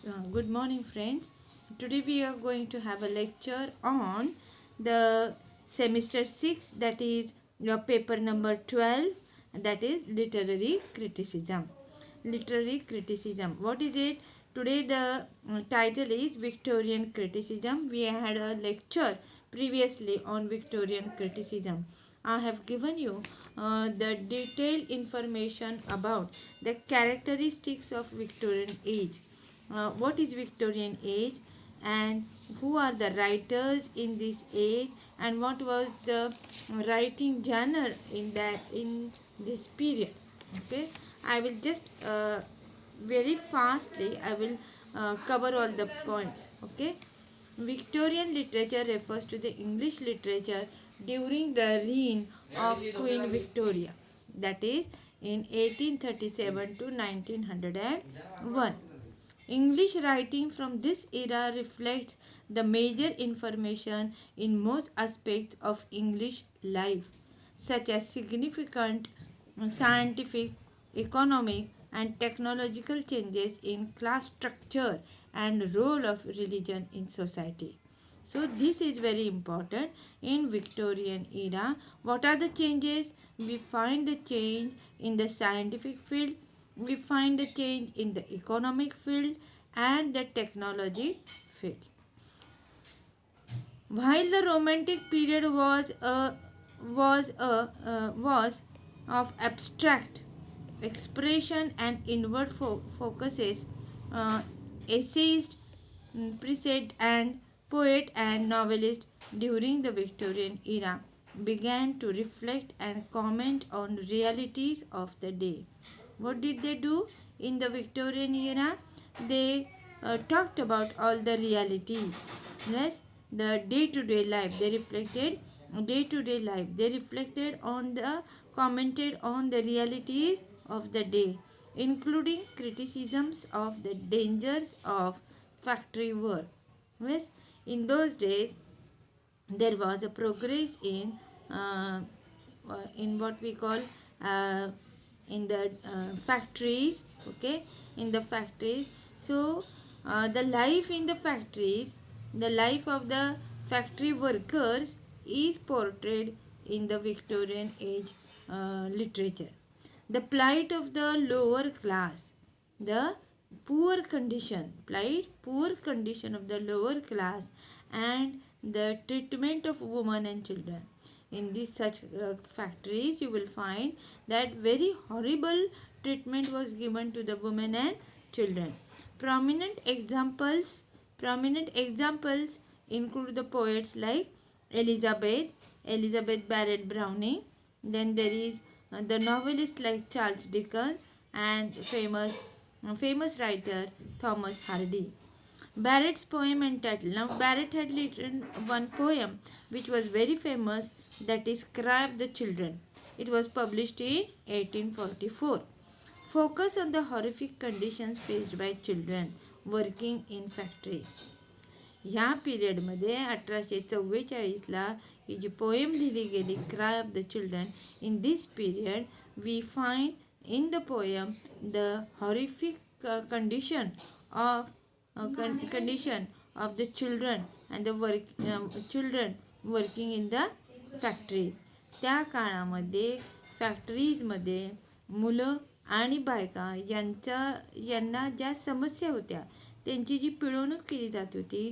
Good morning, friends. Today we are going to have a lecture on the semester 6, that is your paper number 12, that is literary criticism. Literary criticism. What is it? Today the title is Victorian criticism. We had a lecture previously on Victorian criticism. I have given you the detailed information about the characteristics of Victorian age. What is Victorian age, and who are the writers in this age, and what was the writing genre in this period. Okay, I will just very fastly I will cover all the points. Okay, Victorian literature refers to the English literature during the reign of Queen Victoria, that is in 1837 to 1901. English writing from this era reflects the major information in most aspects of English life, such as significant scientific, economic, and technological changes in class structure and role of religion in society. So this is very important in Victorian era. What are the changes? We find the change in the scientific field, we find the change in the economic field and the technology field. While the Romantic period was of abstract expression and inward focuses, essayist, preset, and poet and novelist during the Victorian era began to reflect and comment on realities of the day. What did they do in the Victorian era? They talked about all the realities. Yes, the day-to-day life. They reflected day-to-day life. They reflected on the commented on the realities of the day, including criticisms of the dangers of factory work. Yes, in those days there was a progress in what we call uh, in the factories. Okay, in the factories. So the life in the factories, the life of the factory workers is portrayed in the Victorian age literature. The plight of the lower class, the poor condition of the lower class, and the treatment of women and children. In these such factories, you will find that very horrible treatment was given to the women and children. Prominent examples, prominent examples include the poets like Elizabeth Barrett Browning. Then there is the novelist like Charles Dickens and famous writer Thomas Hardy. Barrett's poem entitled. Now, Barrett had written one poem which was very famous, that is Cry of the Children. It was published in 1844. Focus on the horrific conditions faced by children working in factories. ह्या पिरियडमध्ये 1844ला ही जी poem लिहिली गेली cry of the children, in this period we find in the poem the horrific condition of the children and the children working in the factories. त्या काळामध्ये फॅक्टरीजमध्ये मुलं आणि बायका यांना ज्या समस्या होत्या, त्यांची जी पिळवणूक केली जात होती,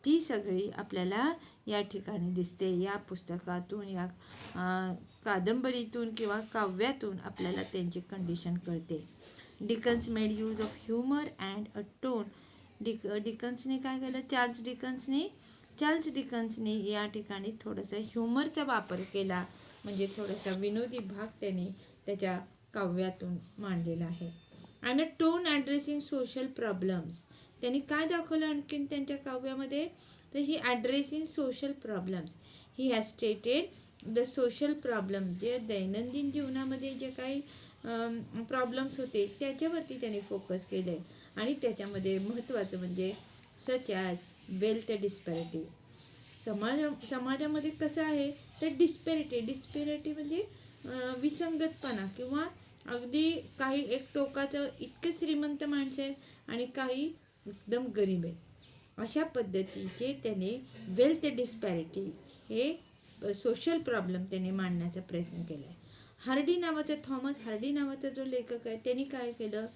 ती सगळी आपल्याला या ठिकाणी दिसते. या पुस्तकातून, या कादंबरीतून किंवा काव्यातून आपल्याला त्यांची कंडिशन कळते. Dickens made use of humour and a tone. डिकन्सने काय केलं? चार्ल्स डिकन्सने या ठिकाणी थोडासा ह्युमरचा वापर केला, म्हणजे थोडासा विनोदी भाग त्याने त्याच्या काव्यातून मांडलेला आहे. आणि टोन ॲड्रेसिंग सोशल प्रॉब्लेम्स. त्यांनी काय दाखवलं आणखीन त्यांच्या काव्यामध्ये? तर he addressing social problems. He has stated the social problem, जे दैनंदिन जीवनामध्ये जे काही प्रॉब्लेम्स होते त्याच्यावरती त्यांनी फोकस केलं आहे. आणि त्याच्यामध्ये महत्त्वाचं म्हणजे सच ॲज वेल्थ डिस्पॅरिटी. समाजामध्ये कसं आहे तर डिस्पॅरिटी म्हणजे विसंगतपणा, किंवा अगदी काही एक टोकाचं इतके श्रीमंत माणसं आहेत आणि काही एकदम गरीब आहेत. अशा पद्धतीचे त्याने वेल्थ डिस्पॅरिटी हे सोशल प्रॉब्लेम त्याने मांडण्याचा प्रयत्न केला आहे. हार्डी नावाचा थॉमस हार्डी नावाचा जो लेखक आहे त्यांनी काय केलं,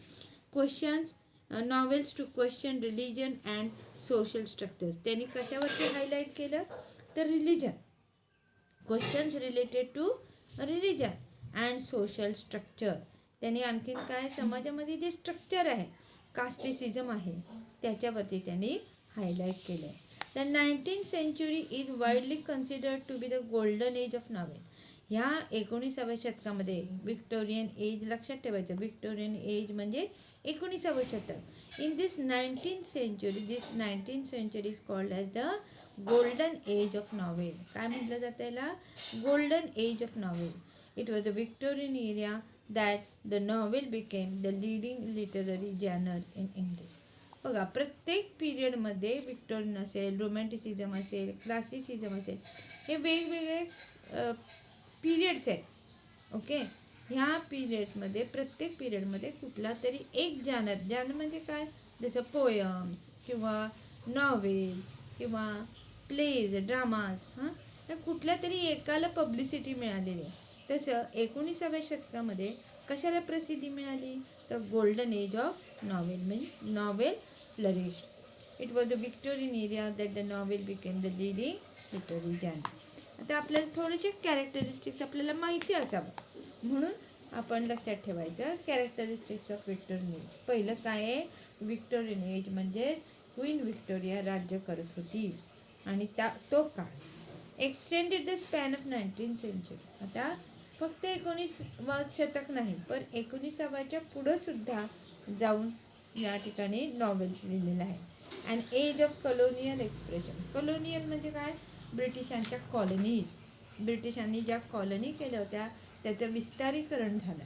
questions novels to question religion and social structures. त्यांनी कशावरती हायलाईट केलं तर religion, questions related to religion and social structure. त्यांनी आणखीन काय समाजामध्ये जे स्ट्रक्चर आहे, कास्टिसिझम आहे, त्याच्यावरती त्यांनी हायलाईट केलं आहे. The 19th century is widely considered to be the golden age of novel. ह्या 19व्या शतकामध्ये विक्टोरियन एज लक्षात ठेवायचं, विक्टोरियन एज म्हणजे 19वं शतक. In this 19th century is called as the golden age of novel. काय म्हटलं जातं याला, golden age of novel. It was the Victorian era that the novel became the leading literary genre in English. बघा, प्रत्येक पिरियडमध्ये Victorian असेल, romanticism असेल, classicism असेल, हे वेगवेगळे पिरियड्स आहेत. ओके, ह्या पिरियड्समध्ये प्रत्येक पिरियडमध्ये कुठला तरी एक जॅनर म्हणजे काय, जसं पोयम्स किंवा नॉवेल किंवा प्लेज, ड्रामाज, या कुठल्या तरी एकाला पब्लिसिटी मिळालेली आहे. तसं 19व्या शतकामध्ये कशाला प्रसिद्धी मिळाली तर golden age of novel, means novel flourished. It was the Victorian era that the novel became the leading literary genre. आता आपल्याला थोडेसे कॅरेक्टरिस्टिक्स आपल्याला माहिती असावं, म्हणून आपण लक्षात ठेवायचं कॅरेक्टरिस्टिक्स ऑफ विक्टोरियन एज. पहिलं काय आहे, विक्टोरियन एज म्हणजे क्वीन विक्टोरिया राज्य करत होती आणि तो काळ extended the span of 19th century. आता फक्त 19वा शतक नाही, पण 19व्याच्या पुढं सुद्धा जाऊन या ठिकाणी नॉवेल्स लिहिलेलं आहे. And age of colonial expression. Colonial म्हणजे काय, ब्रिटिशांच्या कॉलनीज, ब्रिटिशांनी ज्या कॉलनी केल्या होत्या त्याचं विस्तारीकरण झालं.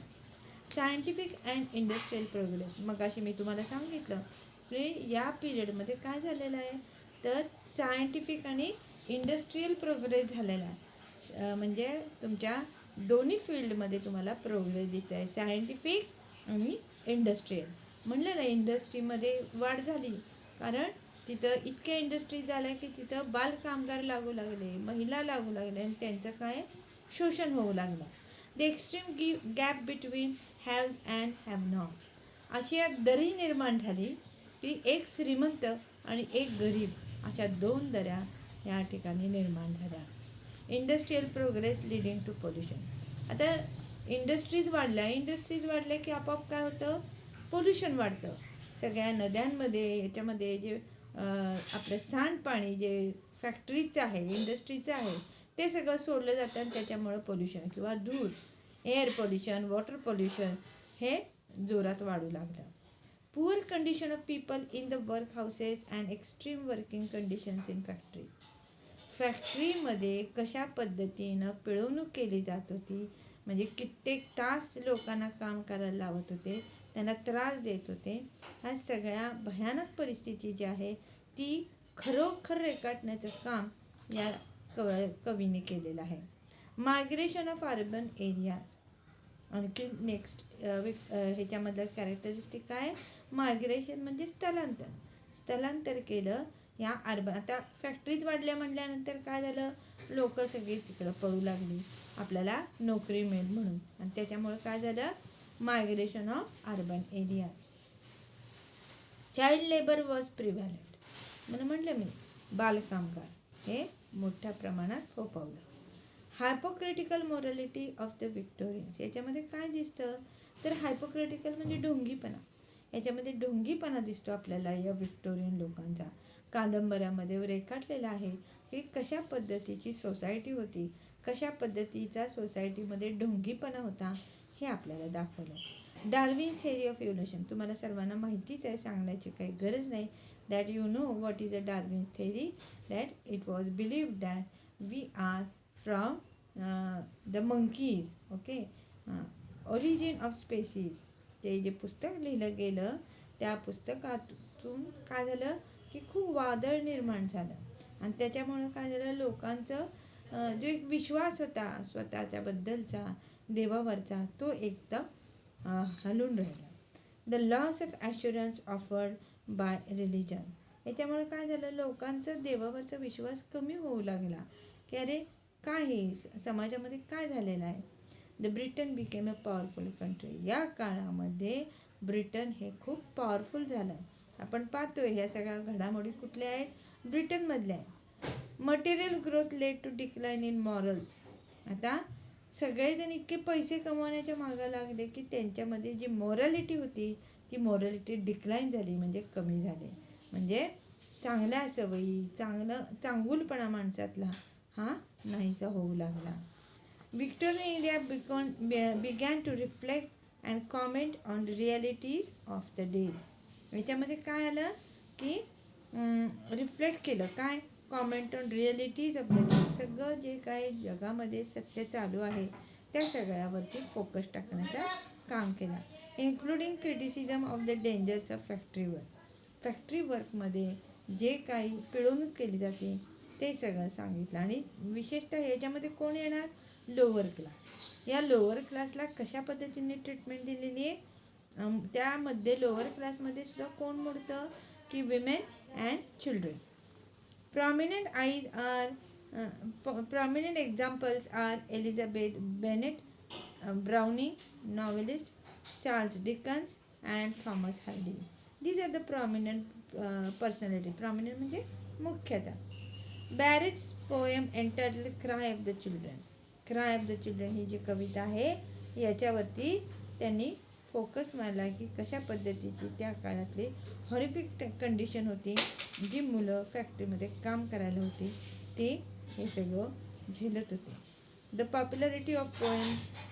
Scientific and industrial progress. मग अशी मी तुम्हाला सांगितलं की या पिरियडमध्ये काय झालेलं आहे तर सायंटिफिक आणि इंडस्ट्रियल प्रोग्रेस झालेला आहे. म्हणजे तुमच्या दोन्ही फील्डमध्ये तुम्हाला प्रोग्रेस दिसत आहे, सायंटिफिक आणि इंडस्ट्रियल. म्हणलं ना, इंडस्ट्रीमध्ये वाढ झाली कारण तिथं इतक्या इंडस्ट्री झाल्या की तिथं बालकामगार लागू लागले, महिला लागू लागले आणि त्यांचं काय शोषण होऊ लागलं. The extreme gap between have and have not. अशी एक दरी निर्माण झाली की एक श्रीमंत आणि एक गरीब अशा दोन दऱ्या या ठिकाणी निर्माण झाल्या. Industrial progress leading to pollution. आता इंडस्ट्रीज वाढल्या की आपोआप काय होतं, पोल्युशन वाढतं. सगळ्या नद्यांमध्ये याच्यामध्ये जे आपलं सांडपाणी जे फॅक्टरीचं आहे, इंडस्ट्रीचं आहे, ते सगळं सोडलं जातं आणि त्याच्यामुळं पोल्युशन किंवा धूळ, एअर पोल्युशन, वॉटर पोल्युशन हे जोरात वाढू लागलं. Poor condition of people in the work houses and extreme working conditions in factory. फॅक्टरीमध्ये कशा पद्धतीनं पिळवणूक केली जात होती, म्हणजे कित्येक तास लोकांना काम करायला लावत होते, त्यांना त्रास देत होते. ह्या सगळ्या भयानक परिस्थिती जी आहे ती खरोखर रेखाटण्याचं काम या कवीने केलेलं आहे. Migration of urban areas. आणखी नेक्स्ट ह्याच्यामधलं कॅरेक्टरिस्टिक काय, मायग्रेशन म्हणजे स्थलांतर केलं या अर्बन. आता फॅक्टरीज वाढल्या म्हटल्यानंतर काय झालं, लोक सगळी तिकडं पळू लागली, आपल्याला नोकरी मिळेल म्हणून, आणि त्याच्यामुळे काय झालं, migration of urban area. Child labour was prevalent. म्हणून म्हटलं मी बालकामगार हे मोठ्या प्रमाणात फोफावलं. Hypocritical morality of the Victorians. याच्यामध्ये काय दिसतं तर हायपोक्रिटिकल म्हणजे ढोंगीपणा. याच्यामध्ये ढोंगीपणा दिसतो आपल्याला या विक्टोरियन लोकांचा. कादंबऱ्यामध्ये रेखाटलेला आहे की कशा पद्धतीची सोसायटी होती, कशा पद्धतीचा सोसायटीमध्ये ढोंगीपणा होता हे आपल्याला दाखवलं. Darwin theory of evolution. तुम्हाला सर्वांना माहितीच आहे, सांगण्याची काही गरज नाही. That you know what is a Darwin theory. That it was believed that we are from the monkeys. Okay, origin of species. ते जे पुस्तक लिहिलं गेलं त्या पुस्तकातून काय झालं की खूप वादळ निर्माण झालं आणि त्याच्यामुळं काय झालं, लोकांचं जो एक विश्वास होता स्वतःच्याबद्दलचा, देवावरचा, तो एकदम हलून राहिला. The loss of assurance offered by religion. याच्यामुळे काय झालं, लोकांचं देवावरचा विश्वास कमी होऊ लागला की अरे काय हे समाजामध्ये काय झालेलं आहे. The Britain became a powerful country. या काळामध्ये ब्रिटन हे खूप पॉवरफुल झालं. आपण पाहतोय ह्या सगळ्या घडामोडी कुठल्या आहेत, ब्रिटनमधल्या आहेत. Material growth led to decline in moral. आता सगळेजण इतके पैसे कमवण्याच्या मागं लागले की त्यांच्यामध्ये जी मॉरॅलिटी होती ती मॉरॅलिटी डिक्लाइन झाली, म्हणजे कमी झाली. म्हणजे चांगल्या सवयी, चांगुलपणा माणसातला हा नाहीसा होऊ लागला. Victorian India began to reflect and comment on the realities of the day. याच्यामध्ये काय आलं की रिफ्लेक्ट केलं, काय, comment on realities of the day. सगळं जे काय जगामध्ये सत्य चालू आहे त्या सगळ्यावरती फोकस टाकण्याचं काम केलं. Including criticism of the dangers of factory work. Factory वर्कमध्ये जे काही पिळवणूक केली जाते ते सगळं सांगितलं. आणि विशेषतः याच्यामध्ये कोण येणार, लोअर क्लास. या लोअर क्लासला कशा पद्धतीने ट्रीटमेंट दिलेली आहे, त्यामध्ये लोअर क्लासमध्ये सुद्धा कोण मोडतं की women and children. Prominent examples are Elizabeth Bennet, Browning, novelist, Charles Dickens and Thomas Hardy. These are the prominent personality. Prominent म्हणजे मुख्यतः. Barrett's poem entitled Cry of the Children. Cry of the Children ही जी कविता आहे याच्यावरती त्यांनी focus मारला की कशा पद्धतीची त्या काळातली हॉरिफिक कंडिशन होती. जी मुलं फॅक्टरीमध्ये काम करायला होती ते हे सगळं झेलत होते. The popularity of poem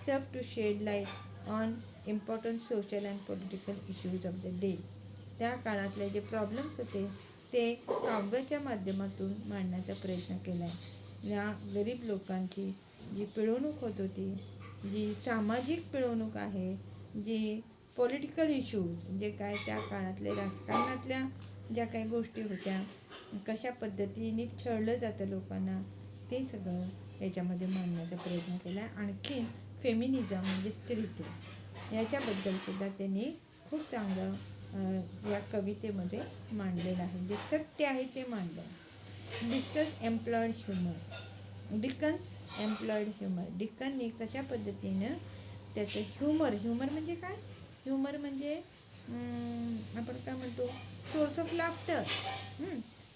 serve to shed light on important social and political issues of the day. त्या काळातले जे प्रॉब्लेम्स होते ते काव्याच्या माध्यमातून मांडण्याचा प्रयत्न केला आहे. या गरीब लोकांची जी पिळवणूक होत होती, जी सामाजिक पिळवणूक आहे, जी पॉलिटिकल इश्यूज जे काय त्या काळातले राजकारणातल्या ज्या काही गोष्टी होत्या, कशा पद्धतीने छळलं जातं लोकांना, ते सगळं याच्यामध्ये मांडण्याचा प्रयत्न केला. आणखी फेमिनिझम म्हणजे स्त्रीत्व याच्याबद्दलसुद्धा त्यांनी खूप चांगलं या कवितेमध्ये मांडलेलं आहे. जे सत्य आहे ते मांडलं. Discuss employed humour. Dickens employed humour. डिकनने कशा पद्धतीनं त्याचं ह्युमर म्हणजे काय, ह्युमर म्हणजे आपण काय म्हणतो सोर्स ऑफ लाफ्टर,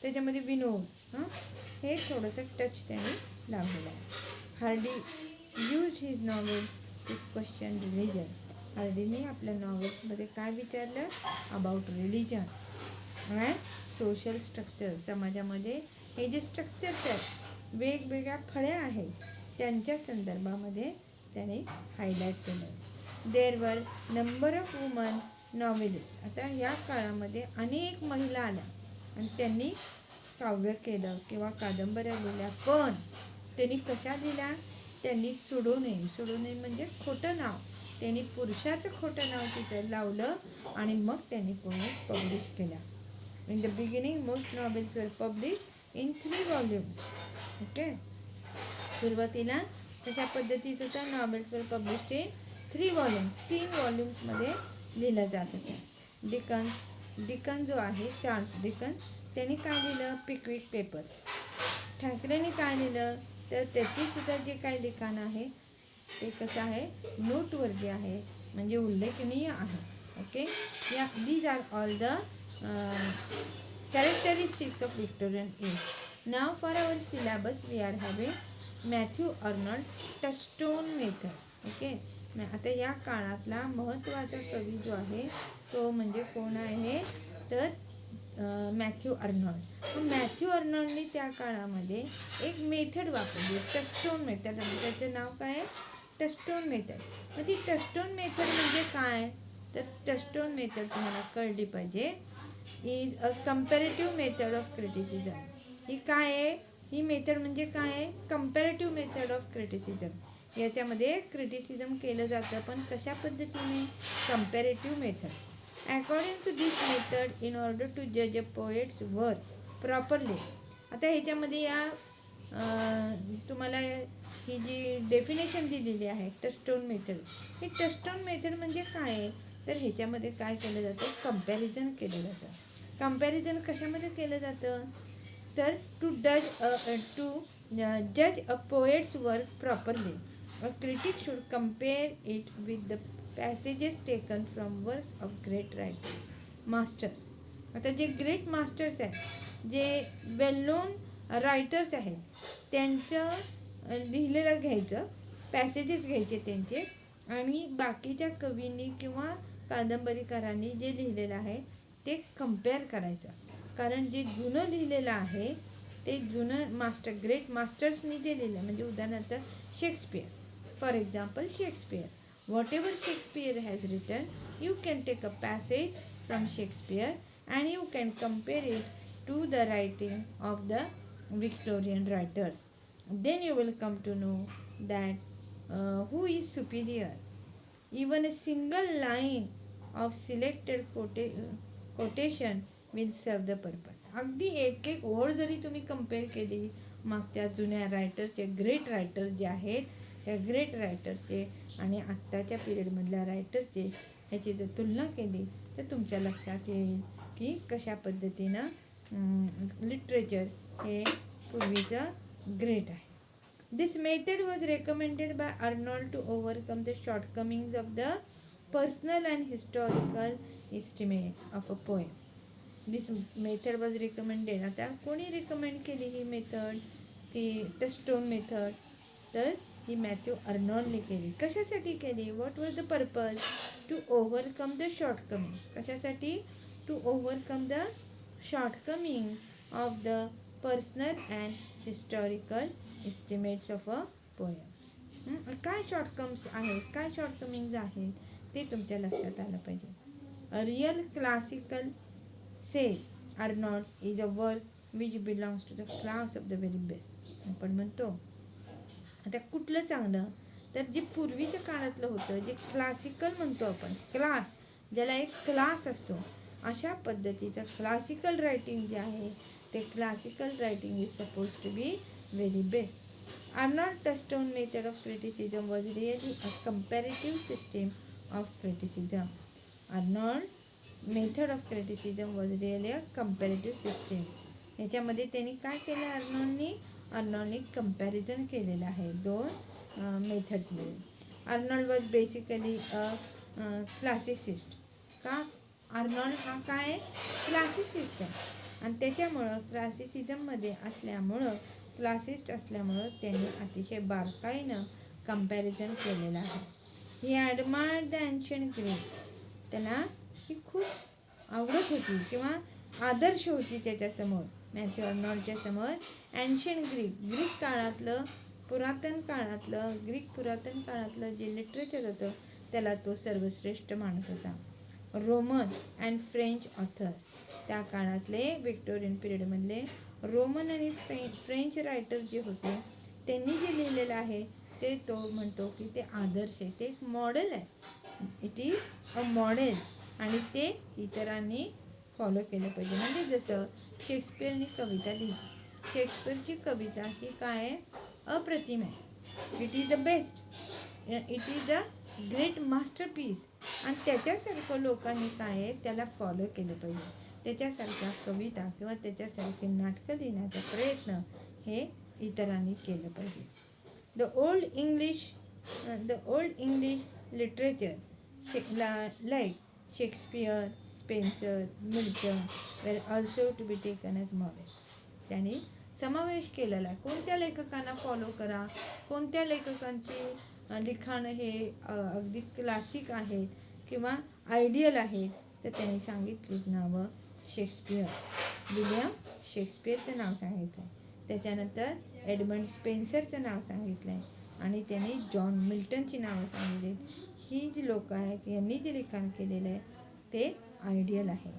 त्याच्यामध्ये विनोद, हे थोडंसं टच त्याने लावलेलं आहे. Hardy use his novel to question religion. हार्डीने आपल्या नॉवेल्समध्ये काय विचारलं, about religion and social structure. समाजामध्ये हे जे स्ट्रक्चर्स आहेत, वेगवेगळ्या फळ्या आहेत, त्यांच्या संदर्भामध्ये त्याने हायलाईट केलं. देर वर नंबर ऑफ वुमन नॉवेलिस्ट. आता या काळामध्ये अनेक महिला आल्या आणि त्यांनी काव्य केलं किंवा कादंबऱ्या लिहिल्या, पण त्यांनी कशा लिहिल्या, त्यांनी सुडोनेम म्हणजे खोटं नाव, त्यांनी पुरुषाचं खोटं नाव तिथं लावलं आणि मग त्यांनी पब्लिश केल्या. In the beginning most novels वर पब्लिश इन 3 व्हॉल्यूम्स. ओके, सुरुवातीला तशा पद्धतीचं होतं, नॉवेल्स वर पब्लिश इन 3 व्हॉल्यूम्स, 3 व्हॉल्यूम्समध्ये लिहिलं जात होतं. डिकन जो आहे, चार्ल्स डिकन्स, त्यांनी काय लिहिलं, पिकविक पेपर्स. ठाकरेंनी काय लिहिलं, तर त्याचीसुद्धा जे काही लिखाण आहे ते कसं आहे, नोटवर्दी आहे, म्हणजे उल्लेखनीय आहे. ओके, या these are all the characteristics of Victorian age. Now for our syllabus we are having Matthew Arnold's Touchstone method. Okay, आता या काळातला महत्त्वाचा कवी जो आहे तो म्हणजे कोण आहे, तर मॅथ्यू अर्नॉल्ड. मॅथ्यू अर्नॉल्डने त्या काळामध्ये एक मेथड वापरली, टचस्टोन मेथड. त्याचं नाव काय आहे, टचस्टोन मेथड. मग ती टचस्टोन मेथड म्हणजे काय, तर टचस्टोन मेथड तुम्हाला कळली पाहिजे. Is a comparative method of criticism. ही काय आहे, ही मेथड म्हणजे काय आहे, कंपॅरेटिव्ह मेथड ऑफ क्रिटिसिझम. याच्यामध्ये क्रिटिसिझम केलं जातं, पण कशा पद्धतीने, comparative method. According to this method in order to जज अ पोएट्स वर्क प्रॉपरली. आता ह्याच्यामध्ये या तुम्हाला ही जी डेफिनेशन दिलेली आहे टचस्टोन मेथड, ही टचस्टोन मेथड म्हणजे काय आहे, तर ह्याच्यामध्ये काय केलं जातं, कंपॅरिझन केलं जातं. कंपॅरिझन कशामध्ये केलं जातं, तर टू जज a poet's work properly a critic should compare it with the passages taken from works of great masters. आता जे ग्रेट मास्टर्स आहेत, जे वेल नोन रायटर्स आहेत, त्यांचं लिहिलेलं घ्यायचं, पॅसेजेस घ्यायचे त्यांचे, आणि बाकीच्या कवींनी किंवा कादंबरीकारांनी जे लिहिलेलं आहे ते कम्पेअर करायचं. कारण जे जुनं लिहिलेलं आहे ते जुनं ग्रेट मास्टर्सनी जे लिहिलं, म्हणजे उदाहरणार्थ Shakespeare, for example Shakespeare, whatever Shakespeare has written, you can take a passage from Shakespeare and you can compare it to the writing of the Victorian writers. Then you will come to know that who is superior. Even a single line of selected quotation will serve the purpose. अगदी एक एक ओळ जरी तुम्ही compare केली मागच्या जुन्या रायटर्सचे, great writers जे आहेत त्या ग्रेट रायटर्सचे आणि आत्ताच्या पिरियडमधल्या रायटर्सचे ह्याची जर तुलना केली तर तुमच्या लक्षात येईल की कशा पद्धतीनं लिटरेचर हे पूर्वीचं ग्रेट आहे. This method was recommended by Arnold to overcome the shortcomings of the personal and historical estimates of a poem. This method was recommended. आता कोणी रिकमेंड केली ही मेथड, ती टचस्टोन मेथड, तर ही मॅथ्यू अर्नॉल्डने केली. कशासाठी केली, what was the purpose, to overcome the shortcomings. कशासाठी, to overcome the shortcoming of the personal and historical estimates of a poem. काय शॉर्टकम्स आहेत, काय शॉर्टकमिंग्ज आहेत ते तुमच्या लक्षात आलं पाहिजे. A real classical says Arnold is a work which belongs to the class of the very best. आपण म्हणतो आता कुठलं चांगलं, तर जे पूर्वीच्या काळातलं होतं, जे क्लासिकल म्हणतो आपण, क्लास, ज्याला एक क्लास असतो, अशा पद्धतीचं क्लासिकल रायटिंग जे आहे ते classical writing is suppose to be very best. Arnold Touchstone method of criticism was really a comparative system of criticism. Arnold method of criticism was really a comparative system. ह्याच्यामध्ये त्यांनी काय केलं, अर्नॉल्डने comparison केलेलं आहे दोन मेथड्समध्ये. Arnold was basically a classicist. का, Arnold हा काय आहे, क्लासिसिस्ट आहे, आणि त्याच्यामुळं क्लासिसिझममध्ये असल्यामुळं, क्लासिस्ट असल्यामुळं त्यांनी अतिशय बारकाईनं कंपॅरिझन केलेलं आहे. ही ॲडमायर्ड द एन्शियंट ग्रीक. त्याला ही खूप आवडत होती किंवा आदर्श होती त्याच्यासमोर, मॅथ्यू अर्नॉल्डच्या समोर एन्शियंट ग्रीक काळातलं, पुरातन काळातलं जे लिटरेचर होतं त्याला तो सर्वश्रेष्ठ मानत होता. रोमन अँड फ्रेंच ऑथर्स, त्या काळातले विक्टोरियन पिरियडमधले रोमन आणि फ्रेंच रायटर जे होते त्यांनी जे लिहिलेलं आहे ते तो म्हणतो की ते आदर्श आहे, ते एक मॉडेल आहे. इट इज अ मॉडेल, आणि ते इतरांनी फॉलो केलं पाहिजे. म्हणजे जसं शेक्सपियरनी कविता लिहिली, शेक्सपियरची कविता ही काय आहे, अप्रतिम आहे. It is the best, it is the great masterpiece, आणि त्याच्यासारखं लोकांनी काय आहे त्याला फॉलो केलं पाहिजे. त्याच्यासारख्या कविता किंवा त्याच्यासारखे नाटकं लिहिण्याचा प्रयत्न हे इतरांनी केलं पाहिजे. The old English literature like Shakespeare, Spenser, Milton were also to be taken as model. त्यांनी समावेश केलेला आहे. कोणत्या लेखकांना फॉलो करा, कोणत्या लेखकांची लिखाण हे अगदी क्लासिक आहेत किंवा आयडियल आहेत, तर त्यांनी सांगितली नावं. शेक्सपियर, विलियम शेक्सपियरचं नाव सांगितलं आहे. त्याच्यानंतर एडमंड स्पेन्सरचं नाव सांगितलं आहे, आणि त्यांनी जॉन मिल्टनची नावं सांगितली. ही जी लोकं आहेत यांनी जे लिखाण केलेलं आहे ते आयडियल आहे.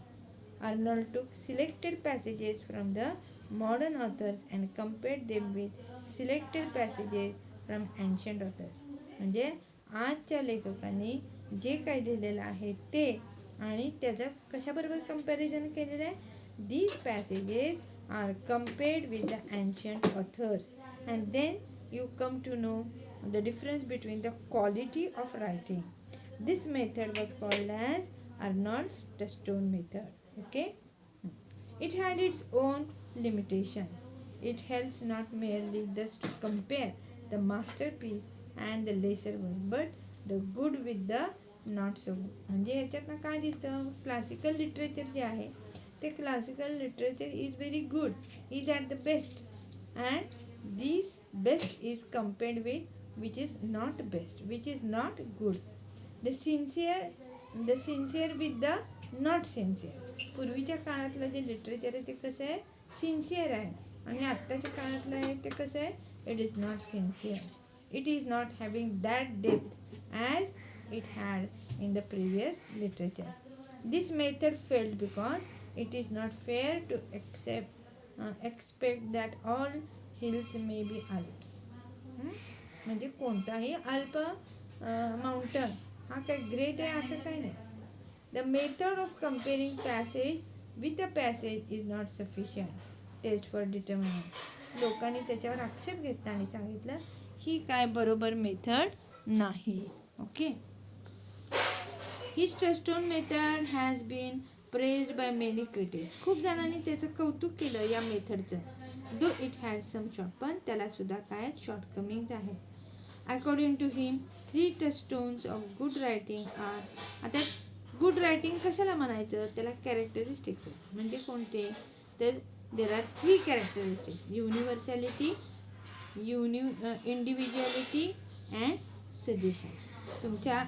अर्नॉल्ड टूक selected passages from the modern authors and compared them with selected passages from ancient authors. म्हणजे आजच्या लेखकांनी जे काही लिहिलेलं आहे ते, आणि त्याचं कशाबरोबर कंपॅरिझन केलेलं आहे. These passages are compared with the ancient authors, and then you come to know the difference between the quality of writing. This method was called as Arnold's Touchstone method. Okay, it had its own limitations. It helps not merely thus to compare the masterpiece and the lesser one, but the good with the not so good. म्हणजे ह्याच्यातनं काय दिसतं, classical literature जे आहे ते classical literature is very good, is at the best, and this best is compared with which is not best, which is not good. The sincere with the not sincere. पूर्वीच्या काळातलं जे literature आहे ते कसं आहे, सिन्सिअर आहे, आणि आत्ताच्या काळातलं आहे ते कसं आहे, it is not sincere. It is not having that depth as it had in the previous literature. This method failed because it is not fair to expect that all hills may be Alps. म्हणजे कोणताही अल्प mountain हा काय great आहे असं काही नाही. The method of comparing passage with a passage is not sufficient test for determinant. लोकांनी त्याच्यावर आक्षेप घेतला आणि सांगितलं ही काय बरोबर मेथड नाही. Okay, his touchstone method has been praised by many critics. खूप जणांनी त्याचं कौतुक केलं या मेथडचं. Though it had some short, पण त्याला सुद्धा काय शॉर्टकमिंग्स आहेत. According to him 3 touchstones of good writing are. आता गुड रायटिंग कशाला म्हणायचं, त्याला कॅरेक्टरिस्टिक्स आहेत. म्हणजे कोणते, तर there are 3 characteristics: universality, individuality and suggestion. तुमच्या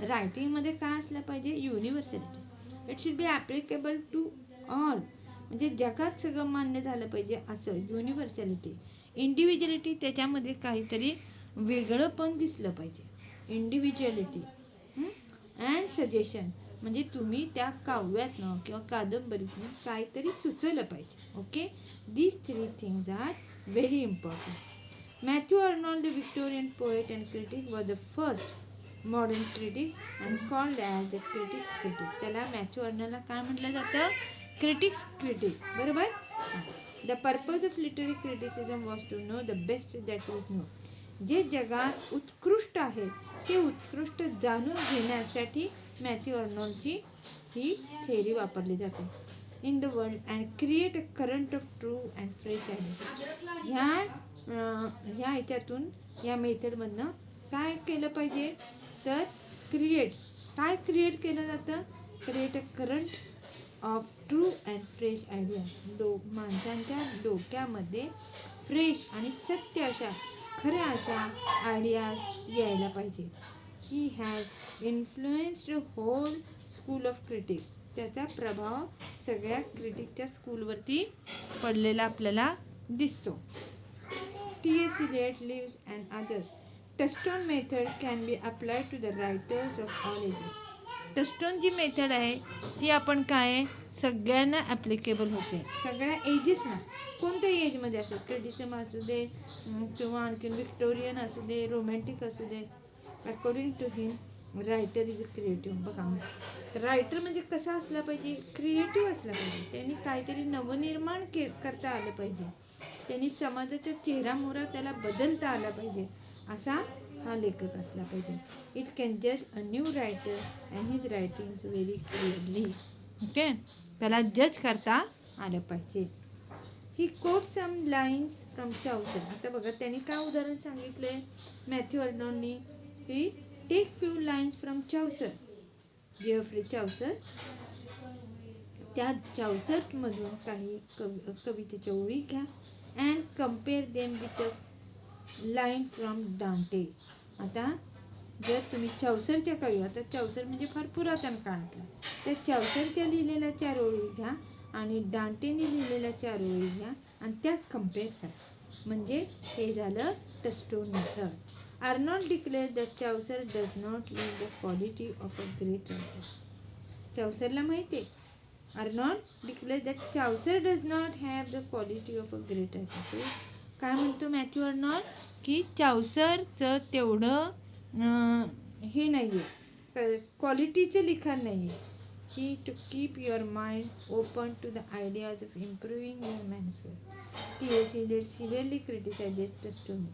रायटिंगमध्ये काय असलं पाहिजे, universality. It should be applicable to all, म्हणजे जगात सगळं मान्य झालं पाहिजे असं युनिव्हर्सॅलिटी. इंडिव्हिज्युअलिटी, त्याच्यामध्ये काहीतरी वेगळं पण दिसलं पाहिजे, इंडिव्हिज्युअलिटी. अँड सजेशन, म्हणजे तुम्ही त्या काव्यातनं किंवा कादंबरीतनं काहीतरी सुचवलं पाहिजे. Okay, these 3 things are very important. Matthew Arnold, the Victorian poet and critic, was the first modern critic and called as the critics critic. त्याला मॅथ्यू अर्नॉल्डला काय म्हटलं जातं, क्रिटिक्स क्रिटिक. बरोबर. The purpose of literary criticism was to know the best that is know. जे जगात उत्कृष्ट आहे ते उत्कृष्ट जाणून घेण्यासाठी मॅथ्यू अर्नॉल्डची ही थेअरी वापरली जाते. In the world and create a current of true and fresh idea. ह्या ह्याच्यातून या मेथडमधनं काय केलं पाहिजे, तर काय क्रिएट केलं जातं, create a current of true and fresh idea. माणसांच्या डोक्यामध्ये फ्रेश आणि सत्य अशा, खऱ्या अशा आयडियाज यायला पाहिजे. He has influenced whole school of critics. त्याचा प्रभाव सगळ्या क्रिटिकच्या स्कूलवरती पडलेला आपल्याला दिसतो. T.S. Eliot lives and others. Touchstone method can be applied to the writers of all ages. Touchstone जी मेथड आहे ती आपण काय सगळ्यांना ॲप्लिकेबल होते, सगळ्या एजेसना. कोणत्याही एजमध्ये असो, क्रिटिसिझम असू दे किंवा आणखीन विक्टोरियन असू दे, रोमॅन्टिक असू दे. According to him writer is a creative. बघा, रायटर म्हणजे कसा असला पाहिजे, क्रिएटिव्ह असला पाहिजे. त्यांनी काहीतरी नवनिर्माण करता आलं पाहिजे, त्यांनी समाजाचा चेहरामोहरा त्याला बदलता आला पाहिजे, असा हा लेखक असला पाहिजे. इट कॅन जज a new writer and his writings very clearly. Okay, त्याला जज करता आलं पाहिजे. He quote some lines from Chaucer. आता बघा त्यांनी काय उदाहरण सांगितले मॅथ्यू अर्नॉल्डनी, he take few lines from Chaucer, Geoffrey Chaucer. त्या चाउसरमधून काही कवितेच्या ओळी घ्या and compare them with a line from Dante. आता जर तुम्ही चाउसरच्या कवी, आता चाउसर म्हणजे फार पुरातन काळातला, त्या चाउसरच्या लिहिलेल्या 4 ओळी घ्या आणि डांटेने लिहिलेल्या 4 ओळी घ्या आणि त्या कम्पेअर करा. म्हणजे हे झालं touchstone method. Arnold declare that Chaucer does not leave the quality of a great writer. चाउसरला माहिती आहे, Arnold declare that Chaucer does not have the quality of a great writer. काय म्हणतो मॅथ्यू अर्नॉल्ड की चाउसरचं तेवढं हे नाही आहे, क्वालिटीचं लिखाण नाही आहे. He to keep your mind open to the ideas of improving your man's work. T.S. Eliot severely criticises touchstone.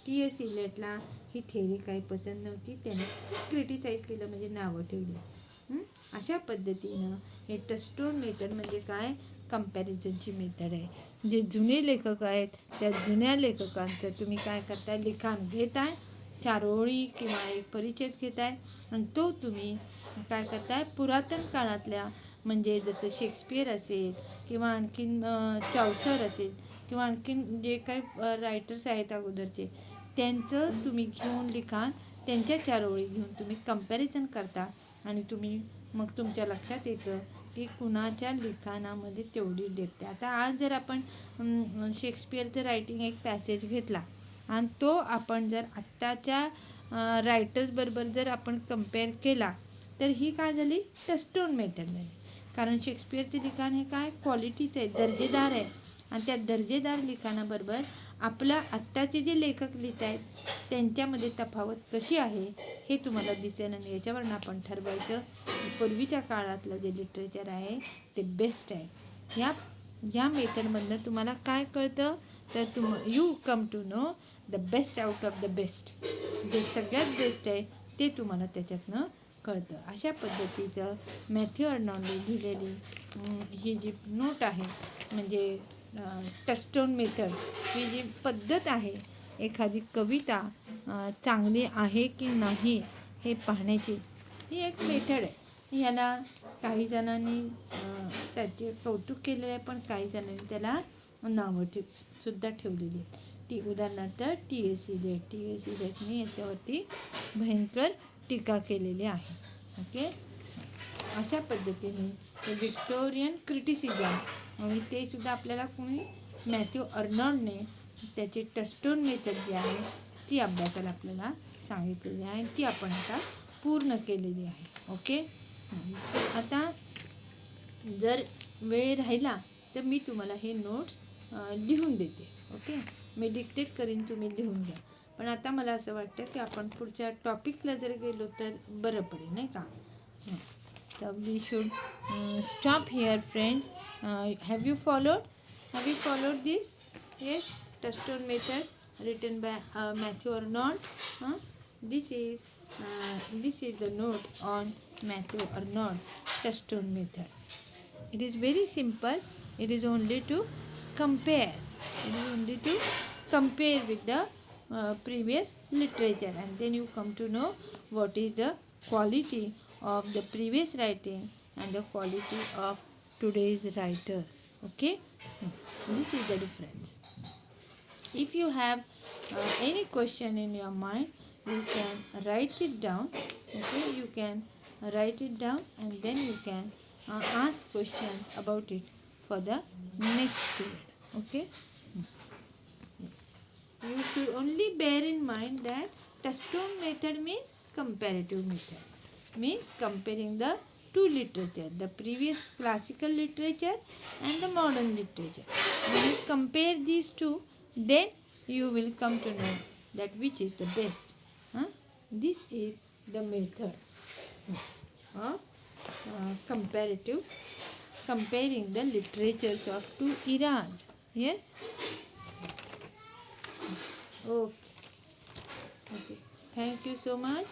T.S. Eliotला ही थेअरी काही पसंत नव्हती, त्याने क्रिटिसाइज केलं, म्हणजे नावं ठेवली. अशा पद्धतीनं हे टचस्टोन मेथड म्हणजे काय, कंपॅरिझनची मेथड आहे. जे जुने लेखक आहेत त्या जुन्या लेखकांचं तुम्ही काय करताय, लिखाण घेताय, 4 ओळी किंवा एक परिच्छेद घेताय आणि तो तुम्ही काय करताय, पुरातन काळातल्या म्हणजे जसं शेक्सपियर असेल किंवा आणखीन चौसर असेल किंवा आणखीन जे काही रायटर्स आहेत अगोदरचे, त्यांचं तुम्ही घेऊन लिखाण, त्यांच्या 4 ओळी घेऊन तुम्ही कंपॅरिझन करता आणि तुम्ही मग तुमच्या लक्षात येतं की कुणाच्या लिखाणामध्ये तेवढी डेप्थ आहे. आता आज जर आपण शेक्सपियरचं रायटिंग एक पॅसेज घेतला आणि तो आपण जर आत्ताच्या रायटर्सबरोबर जर आपण कम्पेअर केला तर ही काय झाली, टचस्टोन मेथड झाली. कारण शेक्सपियरचे लिखाण हे काय क्वालिटीचं आहे, दर्जेदार आहे आणि त्या दर्जेदार लिखाणाबरोबर आपल्या आत्ताचे जे लेखक लिहित आहेत त्यांच्यामध्ये तफावत कशी आहे हे तुम्हाला दिसेल आणि याच्यावरून आपण ठरवायचं पूर्वीच्या काळातलं जे लिटरेचर आहे ते बेस्ट आहे. या मेथडमधनं तुम्हाला काय कळतं तर you come to know the best out of the best. जे सगळ्यात बेस्ट आहे ते तुम्हाला त्याच्यातनं कळतं. अशा पद्धतीचं मॅथ्यू अर्नॉनने लिहिलेली ही जी नोट आहे म्हणजे टचस्टोन मेथड, ही जी पद्धत आहे एखादी कविता चांगली आहे की नाही हे पाहण्याची, ही एक मेथड आहे. याला काही जणांनी त्याचे कौतुक केलेलं आहे, पण काही जणांनी त्याला नावं सुद्धा ठेवलेली आहेत. उदाहरणार्थ T.S. इलियटने याच्यावरती भयंकर टीका केलेली आहे. ओके, अशा पद्धतीने विक्टोरियन क्रिटिसिझम आणि ते सुद्धा आपल्याला कोणी मॅथ्यू अर्नॉनने त्याची टचस्टोन मेथड जी आहे ती अभ्यासाला आपल्याला सांगितलेली आहे, ती आपण आता पूर्ण केलेली आहे. ओके, आता जर वेळ राहिला तर मी तुम्हाला हे नोट्स लिहून देते. ओके, मी डिक्टेट करीन, तुम्ही लिहून घ्या. पण आता मला असं वाटतं की आपण पुढच्या टॉपिकला जर गेलो तर बरं पडेल, नाही का. तर we should stop here friends. Have you followed this? Yes, touchstone method written by Matthew Arnold. This is the note on Matthew Arnold touchstone method. It is very simple. It is only to compare. With the previous literature, and then you come to know what is the quality of the previous writing and the quality of today's writers. Okay, this is the difference. If you have any question in your mind, you can write it down. Okay, you can write it down and then you can ask questions about it for the next period. Okay, you should only bear in mind that touchstone method means comparative method, means comparing the two literature, the previous classical literature and the modern literature. When you compare these two, then you will come to know that which is the best. This is the method comparing the literatures of two eras. Yes. Okay. Thank you so much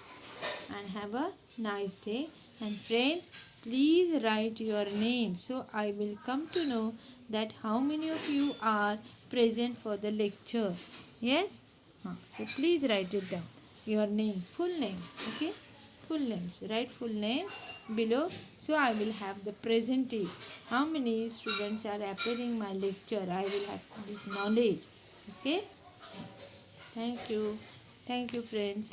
and have a nice day. And friends, please write your name so I will come to know that how many of you are present for the lecture. Yes, so please write it down, your names, full names. Okay, full names, write full name below so I will have the presentee, how many students are appearing my lecture. I will have this knowledge. Okay, thank you friends.